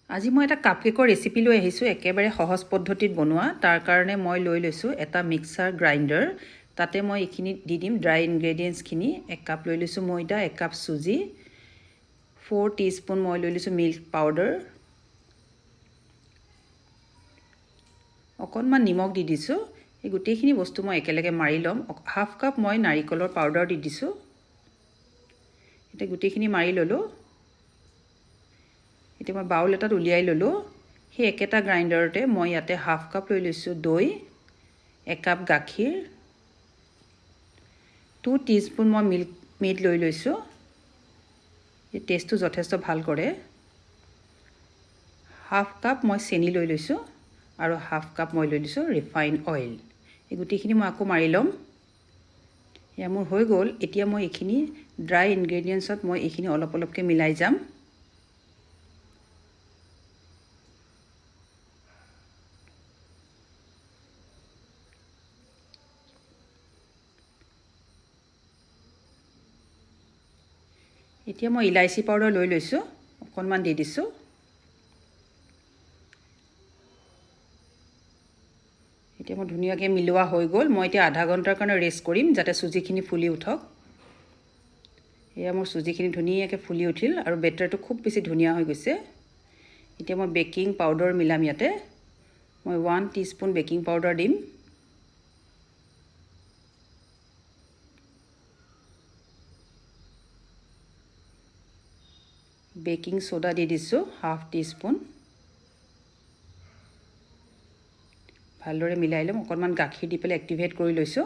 আজি মই এটা কাপকেকৰ ৰেচিপি লৈ আহিছোঁ একেবাৰে সহজ পদ্ধতিত বনোৱা তাৰ কাৰণে মই লৈ লৈছোঁ এটা মিক্সাৰ গ্ৰাইণ্ডাৰ তাতে মই এইখিনি দি দিম ড্ৰাই ইনগ্ৰেডিয়েন্টছখিনি 1 কাপ লৈ লৈছোঁ ময়দা 1 কাপ সুজি 4 টিস্পুন মই লৈ লৈছোঁ মিল্ক পাউডাৰ অকণমান নিমখ দি দিছোঁ এই গোটেইখিনি বস্তু মই একেলগে মাৰি লম হাফ কাপ মই নাৰিকলৰ পাউডাৰ দি দিছোঁ এটা গোটেইখিনি মাৰি ললো এতিয়া মই বাউল এটাত উলিয়াই ললো সেই একেটা গ্ৰাইণ্ডাৰতে মই ইয়াতে হাফ কাপ লৈ লৈছোঁ দৈ 1 কাপ গাখীৰ 2 টিস্পুন মই মিল্ক মেড লৈ লৈছোঁ এই টেষ্টটো যথেষ্ট ভাল কৰে হাফ কাপ মই চেনি লৈ লৈছোঁ আৰু হাফ কাপ মই লৈ লৈছোঁ ৰিফাইন অইল এই গোটেইখিনি মই আকৌ মাৰি লম ইয়া মোৰ হৈ গ'ল এতিয়া মই এইখিনি ড্ৰাই ইনগ্ৰেডিয়েন্টছত মই এইখিনি অলপ অলপকৈ মিলাই যাম এতিয়া মই ইলাইচি পাউডাৰ লৈ লৈছোঁ অকণমান দি দিছোঁ এতিয়া মই ধুনীয়াকৈ মিলোৱা হৈ গ'ল মই এতিয়া আধা ঘণ্টাৰ কাৰণে ৰেষ্ট কৰিম যাতে সুজিখিনি ফুলি উঠক এয়া মোৰ সুজিখিনি ধুনীয়াকৈ ফুলি উঠিল আৰু বেটাৰটো খুব বেছি ধুনীয়া হৈ গৈছে এতিয়া মই বেকিং পাউডাৰ মিলাম ইয়াতে মই 1 টিস্পুন বেকিং পাউডাৰ দিম বেকিং সোডা দি দিছোঁ হাফ টিস্পুন ভালদৰে মিলাই লম অকণমান গাখীৰ দি পেলাই এক্টিভেট কৰি লৈছোঁ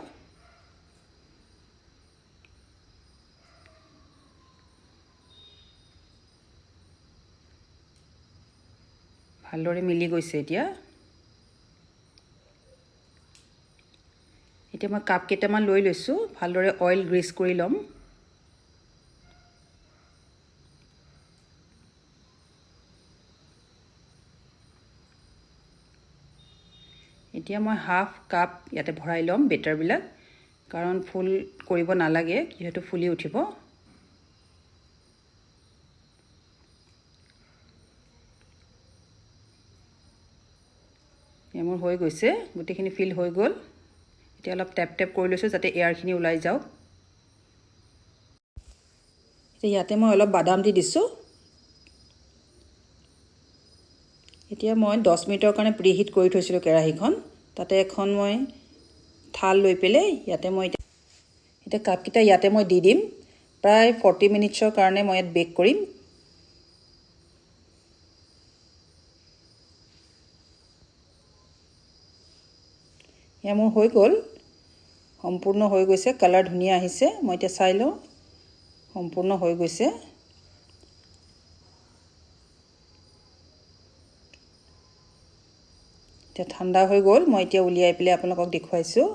ভালদৰে মিলি গৈছে এতিয়া মই কাপ কেইটামান লৈ লৈছোঁ ভালদৰে অইল গ্ৰীছ কৰি লম এতিয়া মই হাফ কাপ ইয়াতে ভৰাই লম বেটাৰবিলাক কাৰণ ফুল কৰিব নালাগে যেহেতু ফুলি উঠিব মোৰ হৈ গৈছে গোটেইখিনি ফিল হৈ গ'ল এতিয়া অলপ টেপ টেপ কৰি লৈছোঁ যাতে এয়াৰখিনি ওলাই যাওক এতিয়া ইয়াতে মই অলপ বাদাম দি দিছোঁ এতিয়া মই 10 মিনিটৰ কাৰণে প্ৰিহিট কৰি থৈছিলোঁ কেৰাহীখন তাতে এখন মই থাল লৈ পেলে ইয়াতে মই এটা কাপ কিটা ইয়াতে মই দি দিম প্ৰায় 40 মিনিটৰ কাৰণে মই ইয়াত বেক কৰিম ইয়া মোৰ হৈ গ'ল সম্পূৰ্ণ হৈ গৈছে কালাৰ ধুনীয়া আহিছে মই এতিয়া চাই লওঁ সম্পূৰ্ণ হৈ গৈছে এতিয়া ঠাণ্ডা হৈ গ'ল মই এতিয়া উলিয়াই পেলাই আপোনালোকক দেখুৱাইছোঁ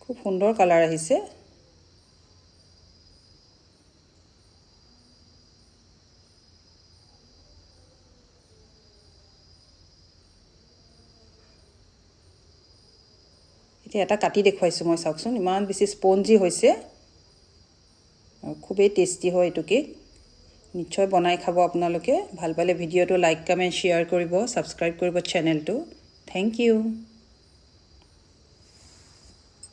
খুব সুন্দৰ কালাৰ আহিছে এতিয়া এটা কাটি দেখুৱাইছোঁ মই চাওকচোন ইমান বেছি স্পঞ্জি হৈছে আৰু খুবেই টেষ্টি হয় এইটো কেক নিশ্চয় বনাই খাব আপোনালোকে ভাল পালে ভিডিঅ'টো লাইক কমেন্ট শেয়াৰ কৰিব সাবস্ক্ৰাইব কৰিব চেনেলটো থ্যাংক ইউ